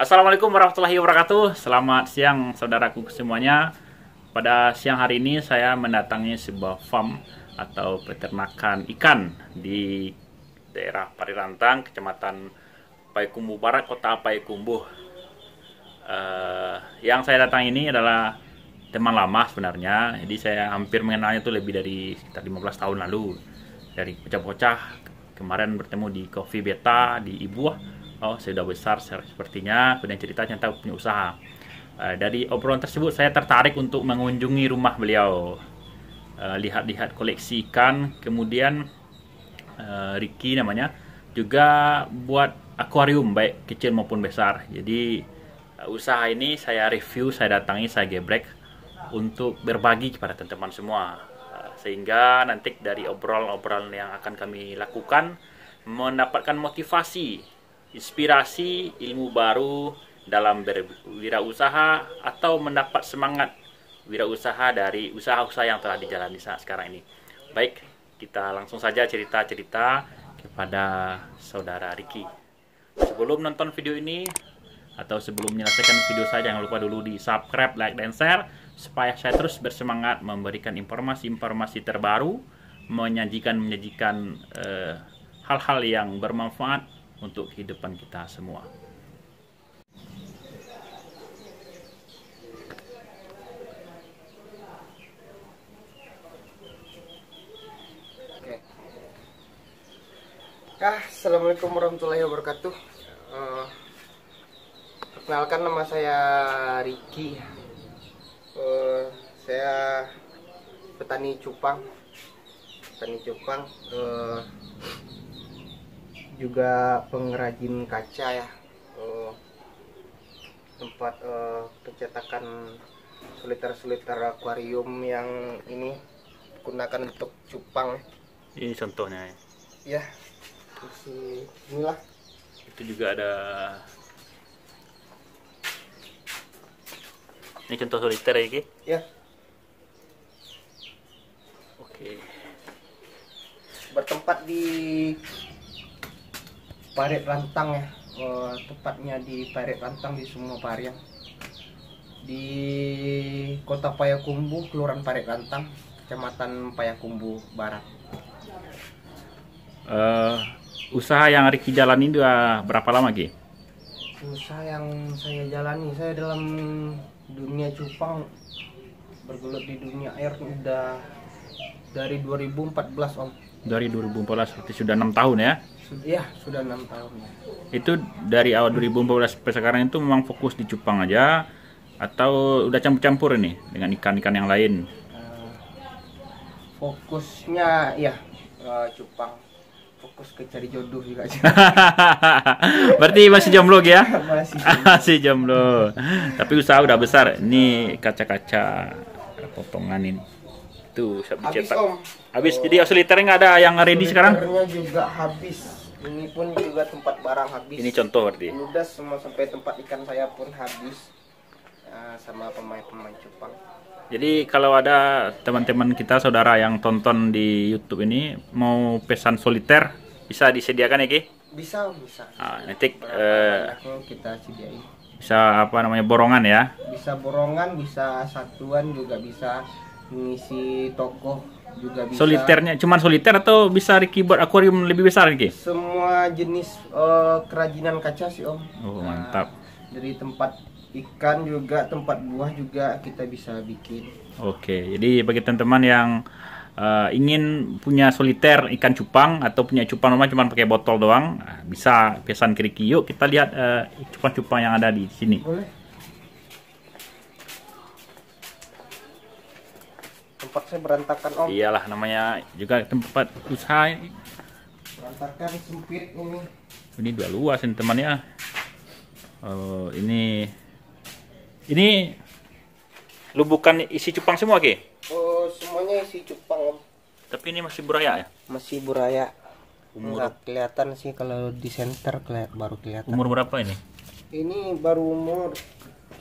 Assalamualaikum warahmatullahi wabarakatuh. Selamat siang saudaraku semuanya. Pada siang hari ini saya mendatangi sebuah farm atau peternakan ikan di daerah Parirantang, Kecamatan Payakumbuh Barat, Kota Payakumbuh. Yang saya datang ini adalah teman lama sebenarnya. Jadi saya hampir mengenalnya itu lebih dari sekitar 15 tahun lalu. Dari bocah-bocah, kemarin bertemu di Coffee Beta di Ibuah. Oh, saya sudah besar sepertinya. Kemudian cerita tentang punya usaha. Dari obrolan tersebut saya tertarik untuk mengunjungi rumah beliau, lihat-lihat koleksi ikan. Kemudian Ricky namanya juga buat akuarium baik kecil maupun besar. Jadi usaha ini saya review, saya datangi, saya gebrek untuk berbagi kepada teman-teman semua, sehingga nanti dari obrolan-obrolan yang akan kami lakukan mendapatkan motivasi, inspirasi, ilmu baru dalam berwirausaha atau mendapat semangat wirausaha dari usaha-usaha yang telah dijalani saat sekarang ini. Baik, kita langsung saja cerita-cerita kepada saudara Ricky. Sebelum nonton video ini atau sebelum menyelesaikan video saya, jangan lupa dulu di subscribe, like, dan share supaya saya terus bersemangat memberikan informasi-informasi terbaru, menyajikan hal-hal yang bermanfaat untuk kehidupan kita semua. Oke. Assalamualaikum warahmatullahi wabarakatuh. Perkenalkan, nama saya Ricky. Saya petani cupang. Juga pengrajin kaca ya, tempat pencetakan soliter akuarium yang ini digunakan untuk cupang. Ini contohnya Ya, inilah. itu juga ada. Ini contoh soliter ya, Ki? Ya, Oke. bertempat di Parit Rantang ya, tepatnya di Parit Rantang di Sumur Pariang, di Kota Payakumbuh, Kelurahan Parit Rantang, Kecamatan Payakumbuh Barat. Usaha yang Ricky jalani udah berapa lama, Ki? Usaha yang saya jalani, saya dalam dunia cupang, bergelut di dunia air udah dari 2014 Om. Dari 2014, berarti sudah 6 tahun ya? Ya, sudah 6 tahun ya. Itu dari awal 2014 sampai sekarang itu memang fokus di cupang aja atau udah campur-campur ini dengan ikan-ikan yang lain? Fokusnya ya cupang, fokus ke cari jodoh juga. Berarti masih jomblo ya? Masih. Masih jomblo. Tapi usaha udah besar. Ini kaca-kaca potongan ini. Tuh, siap Habis dicetak. Om. Habis. Jadi soliternya nggak ada yang ready sekarang? Soliternya juga habis. Ini pun juga tempat barang habis. Ini contoh berarti. Udah semua, sampai tempat ikan saya pun habis. Sama pemain-pemain cupang. Jadi kalau ada teman-teman kita, saudara yang tonton di YouTube ini mau pesan soliter, bisa disediakan ya, Ki? Bisa. Nanti Banyaknya kita sediain. bisa apa namanya, borongan ya? Bisa borongan, bisa satuan juga bisa, mengisi toko juga bisa. Soliternya cuman soliter atau bisa Ricky buat akuarium lebih besar, Ki? Semua jenis kerajinan kaca sih Om. Oh, mantap. Dari tempat ikan juga, tempat buah juga kita bisa bikin. Oke, jadi bagi teman-teman yang ingin punya soliter ikan cupang atau punya cupang rumah cuma pakai botol doang, bisa pesan ke Ricky. Yuk kita lihat cupang-cupang yang ada di sini. Boleh. Tempat saya berantakan Om. Iyalah, namanya juga tempat usaha. Berantakan, sempit ini. Ini udah luas ini temannya. Ini lubukan isi cupang semua, Ki? Oh, semuanya isi cupang Om. Tapi ini masih buraya ya? Masih buraya. Umur Nggak kelihatan sih kalau di center, baru kelihatan. umur berapa ini? Ini baru umur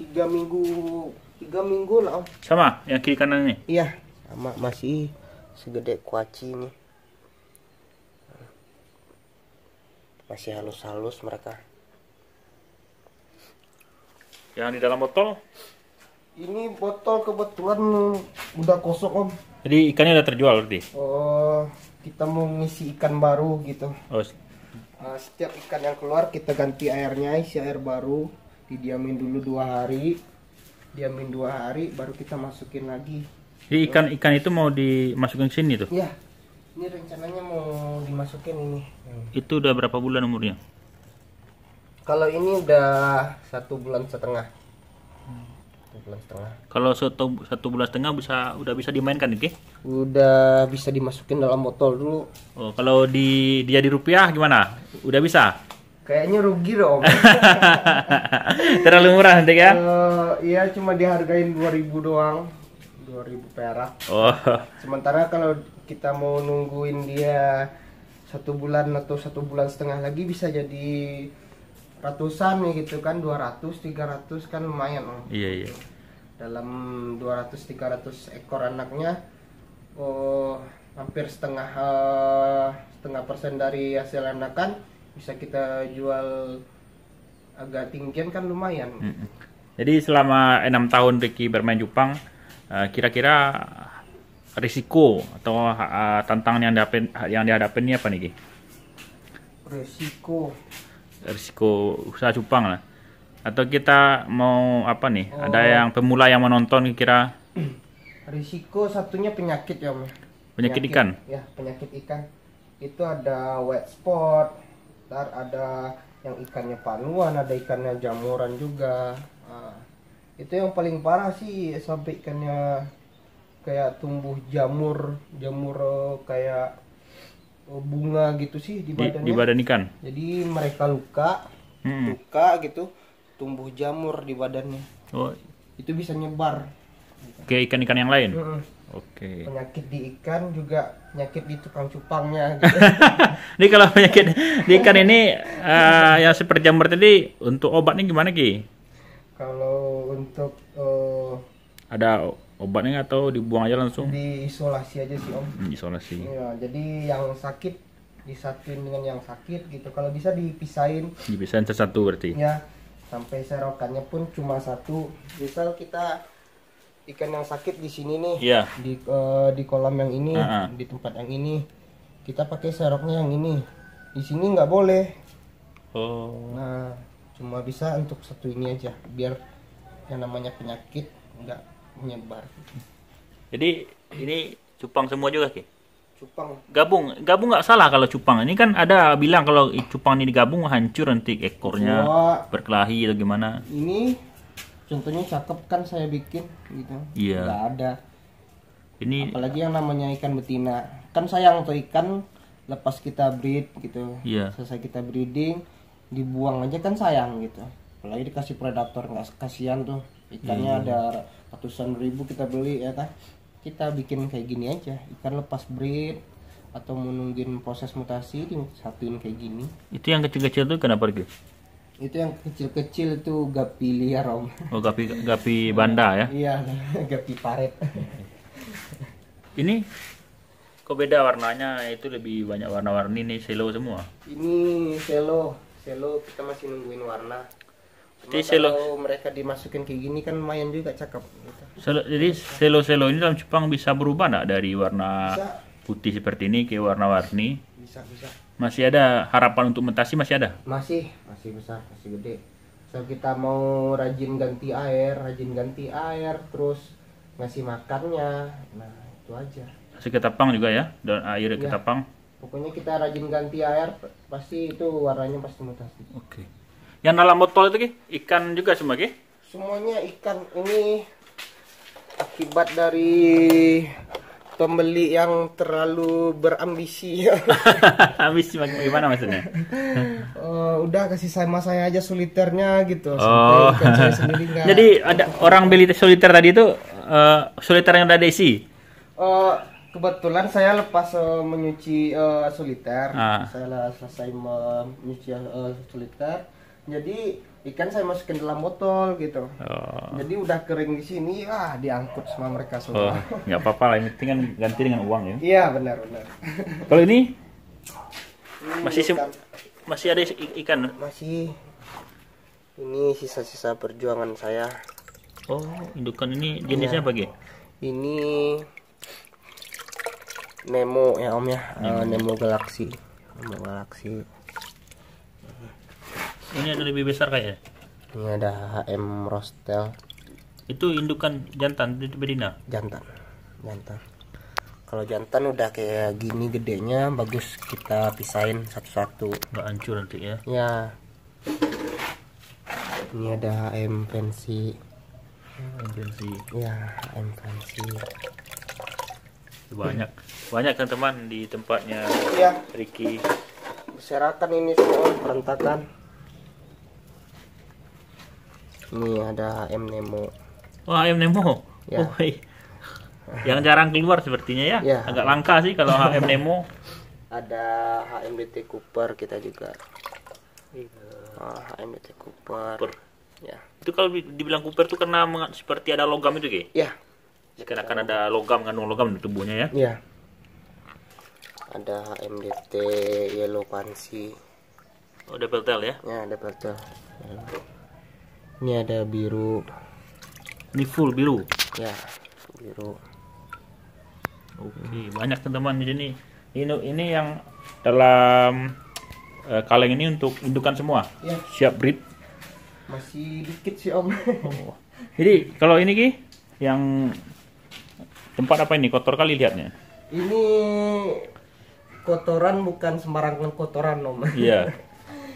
3 minggu lah Om. Sama yang kiri kanan ini? Iya, sama, masih segede kuaci ini. Masih halus-halus mereka. Yang di dalam botol? Ini botol kebetulan udah kosong om. Jadi ikannya udah terjual berarti? Oh, kita mau ngisi ikan baru gitu. Oh, Setiap ikan yang keluar kita ganti airnya, isi air baru, didiamin dulu 2 hari, diamin 2 hari, baru kita masukin lagi. jadi ikan itu mau dimasukin ke sini tuh? Ya, ini rencananya mau dimasukin ini. Itu udah berapa bulan umurnya? Kalau ini udah 1,5 bulan. 1,5 bulan. Kalau satu bulan setengah udah bisa dimainkan nih? Udah bisa dimasukin dalam botol dulu. Oh, kalau dia di rupiah gimana? Udah bisa? Kayaknya rugi dong. Terlalu murah nanti ya? Iya, cuma dihargain 2.000 doang. 2.000 perak. Oh, Sementara kalau kita mau nungguin dia 1 bulan atau 1,5 bulan lagi bisa jadi ratusan nih gitu kan, 200 300 kan lumayan om. iya. Dalam 200-300 ekor anaknya hampir setengah persen dari hasil anakan bisa kita jual agak tinggian kan lumayan. Jadi selama 6 tahun Ricky bermain cupang, kira-kira risiko atau tantangan yang dihadapi ini apa nih Ki? Risiko usaha cupang lah, atau kita mau apa nih? Ada yang pemula yang menonton kira Risiko satunya penyakit ya om. penyakit ikan. Ya, penyakit ikan itu ada wet spot, ntar ada yang ikannya panuan, ada ikannya jamuran juga. Itu yang paling parah sih, sampai ikannya kayak tumbuh jamur kayak bunga gitu sih di badannya. Di badan ikan. Jadi mereka luka gitu, tumbuh jamur di badannya. Oh, Itu bisa nyebar. ke ikan-ikan yang lain. Oke. Penyakit di ikan juga penyakit di tukang cupangnya gitu. Jadi kalau penyakit di ikan ini yang seperti jamur tadi, untuk obatnya gimana Ki? Kalau untuk Ada obatnya atau dibuang aja langsung? diisolasi aja sih om. Isolasi. Ya, jadi yang sakit disatuin dengan yang sakit gitu. Kalau bisa dipisahin Dipisahin satu berarti. ya, sampai serokannya pun cuma satu. Misal kita ikan yang sakit di sini nih, Iya. di kolam yang ini, di tempat yang ini, kita pakai seroknya yang ini. Di sini nggak boleh. Oh. Nah, cuma bisa untuk satu ini aja, biar yang namanya penyakit nggak menyebar. Jadi ini cupang semua juga Ki? Cupang. Gabung nggak salah kalau cupang. Ini kan ada bilang kalau cupang ini digabung hancur nanti ekornya, Semua berkelahi atau gimana. ini contohnya cakep kan saya bikin gitu. Iya. Nggak ada. Ini Apalagi yang namanya ikan betina. Kan sayang tuh ikan lepas kita breed gitu. Iya. Selesai kita breeding, dibuang aja kan sayang gitu. Apalagi dikasih predator, nggak kasihan tuh. Ikannya ada ratusan ribu kita beli ya kan. Kita bikin kayak gini aja, ikan lepas breed atau menungguin proses mutasi disatuin kayak gini. itu yang kecil-kecil tuh kenapa Ki? Itu yang kecil-kecil itu gapi liar om. Oh, gapi banda ya. Iya, gapi paret. Ini kok beda warnanya? Itu lebih banyak warna-warni nih, selo semua. Ini selo kita masih nungguin warna. Cuma Jadi kalau mereka dimasukin kayak gini kan lumayan juga cakep gitu. Jadi selo-selo ini dalam cupang bisa berubah nggak dari warna Bisa. putih seperti ini ke warna-warni? Bisa. Masih ada harapan untuk mutasi, masih ada? Masih besar, masih gede. So kita mau rajin ganti air, terus ngasih makannya. Nah, itu aja. Kasih ketapang juga ya, dan air ketapang. Pokoknya kita rajin ganti air, pasti itu warnanya pasti mutasi. Oke. Yang dalam botol itu Ki, ikan juga semua Ki? Semuanya ikan. Ini akibat dari pembeli yang terlalu berambisi. Habis gimana maksudnya? Udah kasih sama saya aja soliternya gitu. Oh. Sampai ikan saya sendiri nggak. Jadi ada orang beli soliter tadi itu soliter yang ada isi. Kebetulan saya lepas menyuci soliter. Saya selesai menyuci soliter. Jadi ikan saya masukin dalam botol gitu. Jadi udah kering di sini, diangkut sama mereka semua. Nggak apa-apa lah, ini penting kan ganti dengan uang ya. Iya benar. Kalau ini masih ada ikan? Masih Ini sisa-sisa perjuangan saya. Oh, indukan ini jenisnya apa, Ki? Ini Nemo ya Om ya. Nemo Galaxy. Nemo Galaxy. Ini ada lebih besar kayak. Ini ada HM Rostel. Itu indukan jantan, itu betina. Jantan. Kalau jantan udah kayak gini gedenya, bagus kita pisahin satu-satu. Nggak hancur nanti ya. Ya. Ini ada HM Fancy. Ya, HM Fancy. Banyak teman-teman di tempatnya Ya, Ricky. berserakan ini semua berantakan. Ini ada HM Nemo. Oh, HM Nemo. Ya. Oh, yang jarang keluar sepertinya ya. Ya. Agak langka sih kalau HM Nemo. Ada HMDT Cooper kita juga. HMDT Cooper. Ya. Itu kalau dibilang Cooper itu karena seperti ada logam itu, Ki? Ya. Karena kan ada logam, kandung logam di tubuhnya ya. Ya. Ada HMDT Yellow Fancy. Oh, double tail ya. Ya, ada betul. Ini ada biru. Ini full biru. Ya, biru. Oke, banyak teman-teman di sini. Ini yang dalam kaleng ini untuk indukan semua. Ya. Siap breed. Masih dikit sih Om. Oh. Jadi kalau ini, Ki, yang tempat apa ini? Kotor kali lihatnya. Ini kotoran bukan sembarangan kotoran Om. Iya.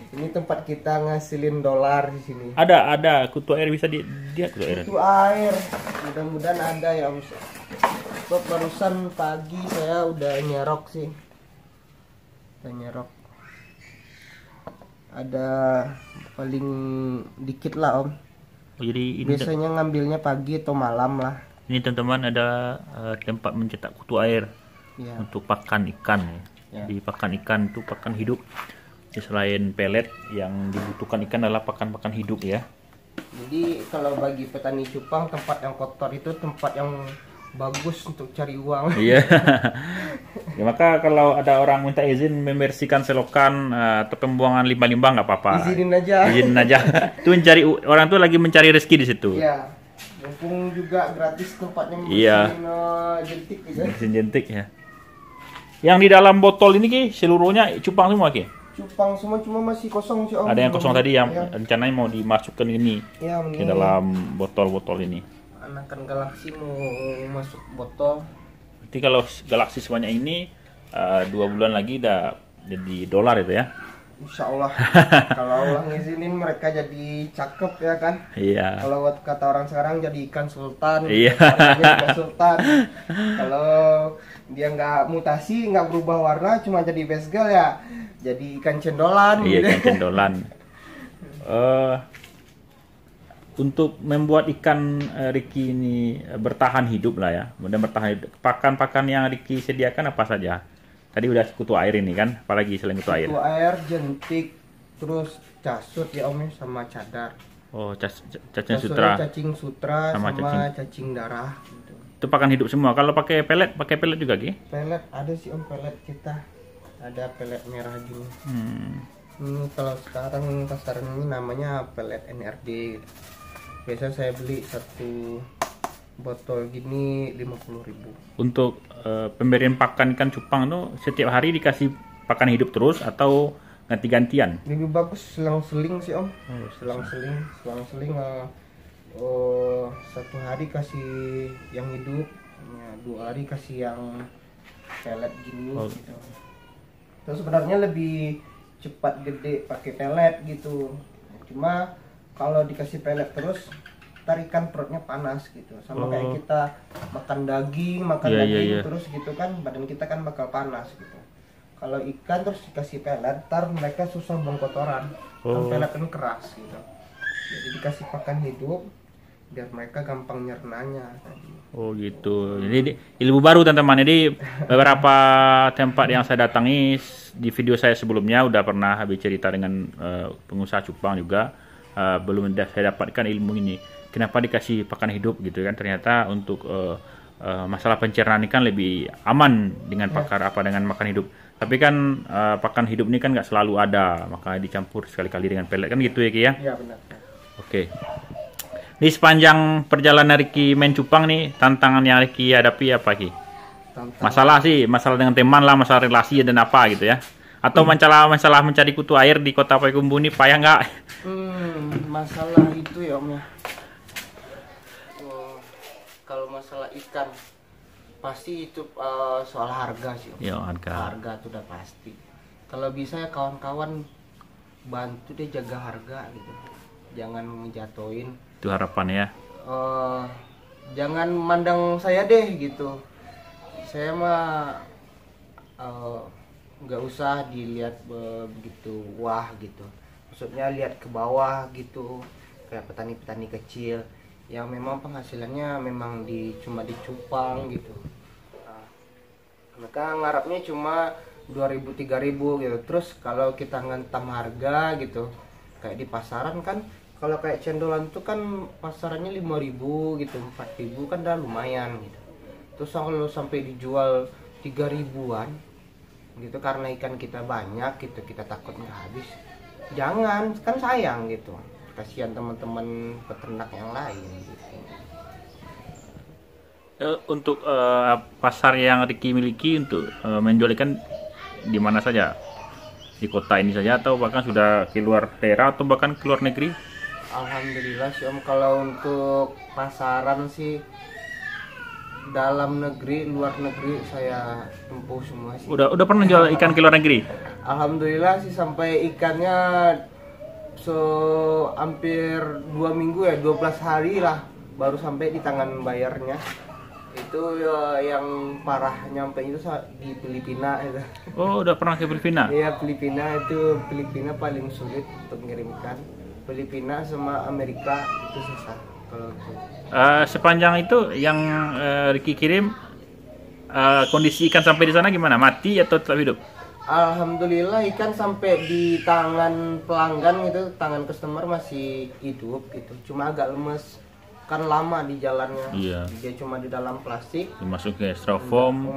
Ini tempat kita ngasilin dolar di sini. Ada kutu air, bisa dilihat kutu air. Itu air. Mudah-mudahan ada ya Om. Sebab barusan pagi saya udah nyerok sih. Ada paling dikit lah Om. Oh, jadi ini Biasanya ngambilnya pagi atau malam lah. ini teman-teman ada tempat mencetak kutu air Ya. untuk pakan ikan. Ya. Di pakan ikan itu pakan hidup. Jadi selain pelet, yang dibutuhkan ikan adalah pakan-pakan hidup ya. Jadi kalau bagi petani cupang, tempat yang kotor itu tempat yang bagus untuk cari uang. Iya. Ya, maka kalau ada orang minta izin membersihkan selokan atau pembuangan limbah-limbah nggak apa-apa. Izinin aja. Izin aja. Itu mencari orang tuh lagi mencari rezeki di situ. Iya. Mumpung juga gratis tempatnya Iya. jentik gitu. Mesin jentik ya. Yang di dalam botol ini, Ki, seluruhnya cupang semua, Ki. Cupang semua cuma masih kosong sih Om. Ada yang kosong tadi yang Ya. rencananya mau dimasukkan ini Ya, di dalam botol-botol ini. Anakan Galaxy mau masuk botol. Nanti kalau Galaxy sebanyak ini 2 bulan lagi udah jadi dolar itu ya. Insya Allah. Kalau Allah ngizinin mereka jadi cakep ya kan. Iya. Kalau buat kata orang sekarang jadi ikan sultan. Iya. Harganya juga sultan. Kalau dia nggak mutasi, nggak berubah warna, cuma jadi basgal ya, jadi ikan cendolan. Iya, gitu. ikan cendolan. Untuk membuat ikan Ricky ini bertahan hidup lah ya, kemudian bertahan hidup. Pakan-pakan yang Ricky sediakan apa saja? Tadi udah kutu air ini kan, apalagi selain kutu air? Kutu air, jentik, terus casut ya Om ya, sama cadar. Oh, cacing Casutnya sutra. cacing sutra Sama sama cacing darah. Gitu. Itu pakan hidup semua. Kalau pakai pelet juga, Ki? Pelet ada sih Om, pelet kita. Ada pelet merah gini. Ini kalau sekarang pasaran ini namanya pelet NRD. Gitu. Biasa saya beli satu botol gini 50.000. Untuk pemberian pakan ikan cupang itu setiap hari dikasih pakan hidup terus atau ganti-gantian? Lebih bagus selang-seling sih Om. Selang-seling satu hari kasih yang hidup, ya, 2 hari kasih yang pelet gini gitu. Terus sebenarnya lebih cepat gede pakai pelet gitu. Cuma kalau dikasih pelet terus tarikan perutnya panas gitu. Sama kayak kita makan daging terus gitu kan, badan kita kan bakal panas gitu. Kalau ikan terus dikasih pelet, ntar mereka susah buang kotoran. Kan pelet kan keras gitu. Jadi dikasih pakan hidup biar mereka gampang nyernanya tadi. Oh gitu. Jadi ilmu baru teman-teman. Jadi beberapa tempat yang saya datangi di video saya sebelumnya udah pernah habis cerita dengan pengusaha cupang juga. Belum saya dapatkan ilmu ini. Kenapa dikasih pakan hidup gitu kan? Ternyata untuk masalah pencernaan ikan lebih aman dengan dengan makan hidup. Tapi kan pakan hidup ini kan nggak selalu ada, maka dicampur sekali-kali dengan pelet kan gitu ya Ki ya? Iya benar. Oke. Di sepanjang perjalanan Ricky main cupang nih, tantangan yang Ricky hadapi apa Ki? Masalah dengan teman lah, masalah relasi dan apa gitu ya? Atau masalah mencari kutu air di kota Payakumbuh ini payah nggak? Masalah itu ya Om ya. Kalau masalah ikan pasti itu soal harga sih Om. Ya, harga Itu udah pasti. Kalau bisa ya kawan-kawan bantu deh jaga harga gitu. Jangan ngejatoin. Itu harapan ya. Jangan mandang saya deh gitu. Saya mah nggak usah dilihat begitu wah gitu. Maksudnya lihat ke bawah gitu, kayak petani-petani kecil yang memang penghasilannya memang cuma di cupang gitu. Nah, mereka ngarapnya cuma 2.000 3.000 gitu. Terus kalau kita ngentam harga gitu, kayak di pasaran kan, kalau kayak cendolan tuh kan pasarannya 5.000 gitu, 4.000 kan udah lumayan gitu. Terus kalau sampai dijual 3.000-an gitu karena ikan kita banyak gitu, kita takut nggak habis. Jangan, kan sayang gitu. Kasihan teman-teman peternak yang lain gitu. Untuk pasar yang Ricky miliki untuk menjual ikan di mana saja? Di kota ini saja atau bahkan sudah keluar daerah atau bahkan keluar negeri? Alhamdulillah sih Om, kalau untuk pasaran sih dalam negeri, luar negeri saya tempuh semua sih. Udah pernah jual ikan ke luar negeri? Alhamdulillah sih, sampai ikannya hampir 2 minggu ya, 12 hari lah baru sampai di tangan bayarnya. Itu yang parah nyampe itu di Filipina itu. Oh, udah pernah ke Filipina? Iya, Filipina paling sulit untuk mengirimkan. Filipina sama Amerika itu susah kalau itu. Sepanjang itu yang Ricky kirim, kondisi ikan sampai di sana gimana? Mati atau tetap hidup? Alhamdulillah ikan sampai di tangan pelanggan gitu, tangan customer masih hidup gitu. Cuma agak lemes, kan lama di jalannya. Iya. Dia cuma di dalam plastik. Dimasukin styrofoam.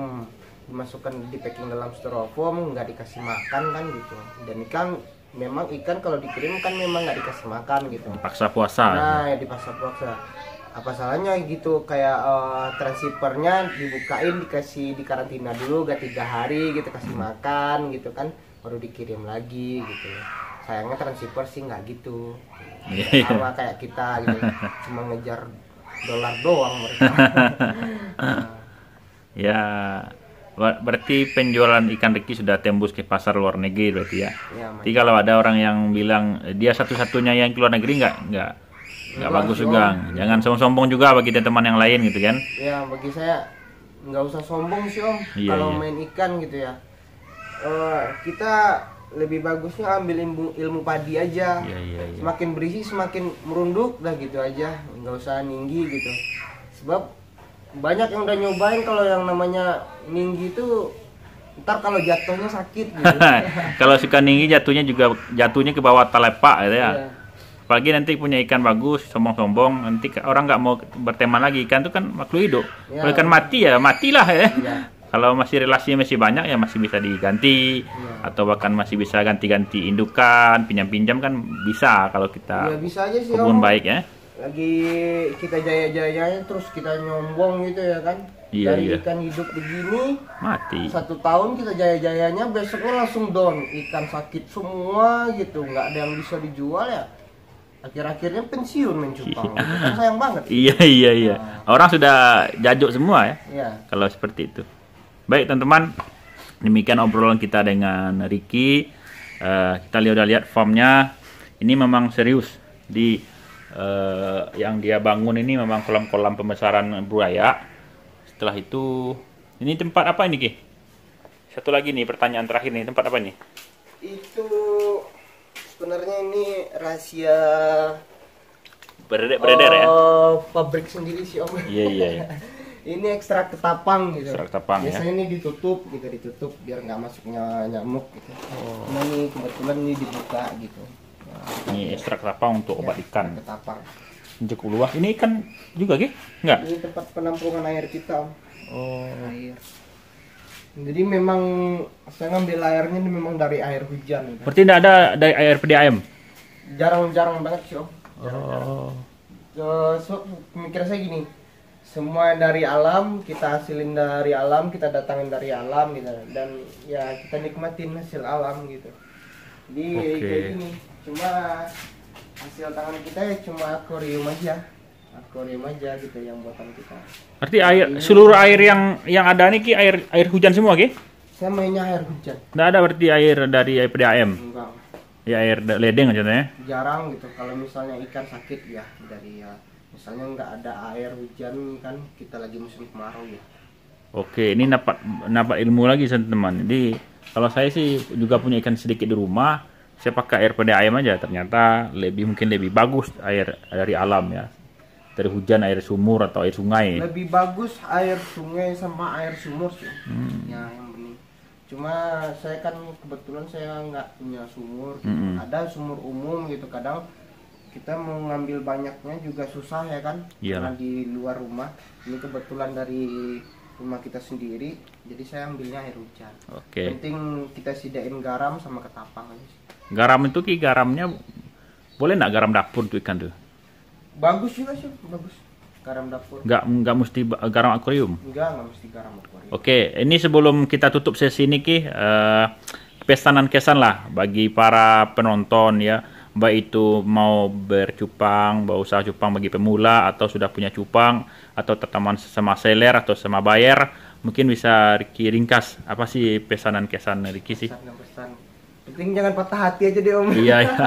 Dimasukkan di packing dalam styrofoam, nggak dikasih makan kan gitu. Dan ikan kalau dikirim kan memang nggak dikasih makan gitu. Paksa puasa. Nah, ya dipaksa puasa. Apa salahnya gitu, kayak transshippernya dibukain, dikasih di karantina dulu gak 3 hari gitu, kasih makan gitu kan, baru dikirim lagi gitu. Sayangnya transshipper sih nggak gitu, sama kayak kita gitu, cuma ngejar dolar doang mereka. Ya, berarti penjualan ikan Ricky sudah tembus ke pasar luar negeri berarti ya. Jadi kalau ada orang yang bilang dia satu-satunya yang keluar negeri, nggak bagus juga. Jangan sombong juga bagi teman yang lain gitu kan. Ya, bagi saya nggak usah sombong sih Om. Kalau main ikan gitu ya, kita lebih bagusnya ambil ilmu padi aja. Semakin berisi semakin merunduk dah gitu aja, nggak usah ninggi gitu. Sebab banyak yang udah nyobain kalau yang namanya ninggi itu ntar kalau jatuhnya sakit gitu. Kalau suka ninggi jatuhnya ke bawah talepak gitu ya. Apalagi nanti punya ikan bagus, sombong-sombong, nanti orang nggak mau berteman lagi. Ikan itu kan makhluk hidup. Kalau ikan mati ya matilah ya. Kalau masih relasinya masih banyak ya masih bisa diganti, atau bahkan masih bisa ganti-ganti indukan, pinjam-pinjam kan bisa kalau kita bisa aja sih, hubungan baik ya. Lagi kita jaya-jayanya terus kita nyombong gitu ya kan. Dari ikan hidup begini mati 1 tahun kita jaya-jayanya, besoknya langsung down, ikan sakit semua gitu, nggak ada yang bisa dijual ya. Akhir-akhirnya pensiun main cupang. Itu sayang banget. Iya. Orang sudah jajuk semua ya. Kalau seperti itu. Baik teman-teman, demikian obrolan kita dengan Ricky. Kita udah lihat farmnya. Ini memang serius. Yang dia bangun ini memang kolam-kolam pembesaran buaya. Setelah itu, ini tempat apa ini Ki? Satu lagi nih pertanyaan terakhir nih, tempat apa nih? Itu sebenarnya ini rahasia beredar ya. Pabrik sendiri sih Om. Iya. Ini ekstrak ketapang gitu. Ekstrak ketapang. Biasanya ini ditutup biar nggak masuknya nyamuk gitu. Nah ini kebetulan ini dibuka gitu. Ini ekstrak ketapang untuk obat ikan. Ketapang. Cukup luas. Ini ikan juga Ki? Enggak? Ini tempat penampungan air kita Om. Air. Jadi memang saya ngambil airnya ini memang dari air hujan. Berarti tidak ada dari air PDAM? Jarang-jarang banget sih Om. Oh. Pemikiran saya gini, semua dari alam, kita hasilin dari alam, kita datangin dari alam gitu, dan ya kita nikmatin hasil alam gitu. Jadi kayak gini, cuma hasil tangan kita ya cuma akuarium aja gitu yang buatan kita. Berarti seluruh air yang ada nih Ki, air hujan semua Ki? Saya mainnya air hujan. Nggak ada berarti air dari PDAM? Enggak. Ya air ledeng contohnya? Jarang gitu. Kalau misalnya ikan sakit ya dari ya misalnya nggak ada air hujan kan kita lagi musim kemarau ya. Oke, ini dapat ilmu lagi teman. Jadi kalau saya sih juga punya ikan sedikit di rumah, saya pakai air PDAM aja. Ternyata mungkin lebih bagus air dari alam ya. Dari hujan, air sumur atau air sungai. Lebih bagus air sungai sama air sumur sih. Ya yang bening. Cuma saya kan kebetulan saya nggak punya sumur. Ada sumur umum gitu, kadang kita mau ngambil banyaknya juga susah ya kan. Karena di luar rumah. Ini kebetulan dari rumah kita sendiri, jadi saya ambilnya air hujan. Oke. Penting kita sediain garam sama ketapang aja sih. Garam itu Ki, garamnya boleh nggak garam dapur tuh ikan tuh? Bagus juga sih, bagus. Garam dapur. Nggak mesti garam akuarium? Nggak mesti garam akuarium. Oke, ini sebelum kita tutup sesi ini Ki, pesanan kesan lah bagi para penonton ya, baik itu mau bercupang, mau usaha cupang bagi pemula atau sudah punya cupang atau teman sama seller atau sama buyer, mungkin bisa Ricky ringkas apa sih pesanan kesan Ricky sih? Pesan. Penting jangan patah hati aja deh Om. Iya, iya.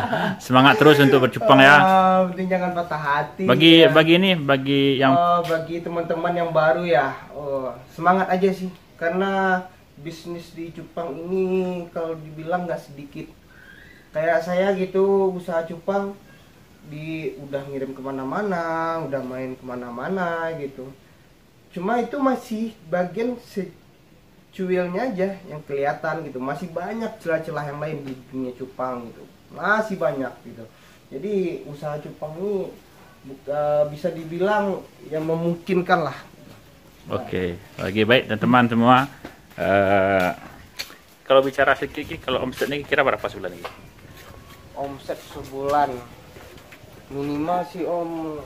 Semangat terus untuk bercupang ya. Penting jangan patah hati. Bagi ya. bagi yang bagi teman-teman yang baru ya, semangat aja sih. Karena bisnis di cupang ini kalau dibilang nggak sedikit. Kayak saya gitu usaha cupang udah ngirim kemana-mana, udah main kemana-mana gitu. Cuma itu masih bagian cuilnya aja yang kelihatan gitu, masih banyak celah-celah yang lain di dunia cupang gitu, masih banyak gitu. Jadi usaha cupang ini bisa dibilang yang memungkinkan lah. Oke, lagi baik teman-teman semua. Kalau bicara sedikit, kalau omsetnya kira berapa sebulan ini? Omset sebulan minimal sih Om.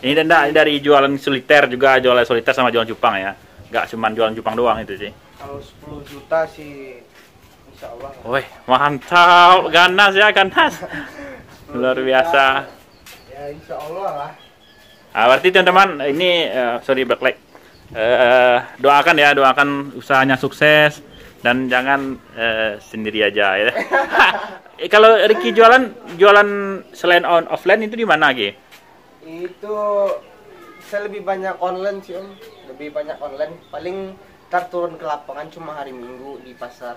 Ini dari jualan soliter juga, jualan soliter sama jualan cupang ya, nggak cuma jualan cupang doang itu sih. Kalau 10 juta sih insya Allah. Wih, mantap, ganas ya, ganas. Luar biasa. Ya insya Allah lah. Berarti teman-teman ini sorry backlight. Doakan usahanya sukses dan jangan sendiri aja ya. Kalau Ricky jualan selain offline itu di mana Ki? Itu saya lebih banyak online sih Om. Lebih banyak online. Paling ntar turun ke lapangan cuma hari Minggu di pasar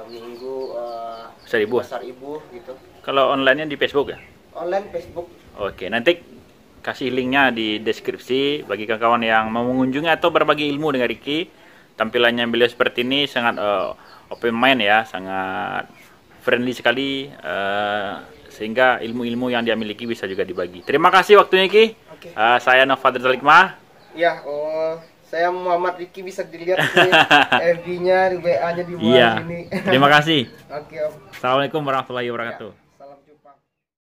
Minggu pasar Ibu gitu. Kalau online-nya di Facebook ya? Online Facebook. Oke, nanti kasih linknya di deskripsi bagi kawan-kawan yang mau mengunjungi atau berbagi ilmu dengan Ricky. Tampilannya beliau seperti ini sangat open mind ya, sangat friendly sekali sehingga ilmu-ilmu yang dia miliki bisa juga dibagi. Terima kasih waktunya Ki. Okay. Saya Novadr Zalikmah. Ya, saya Muhammad Ricky, bisa dilihat di FB-nya, di WA-nya di bawah Iya. ini. Terima kasih. Oke Om. Assalamualaikum warahmatullahi wabarakatuh. Ya.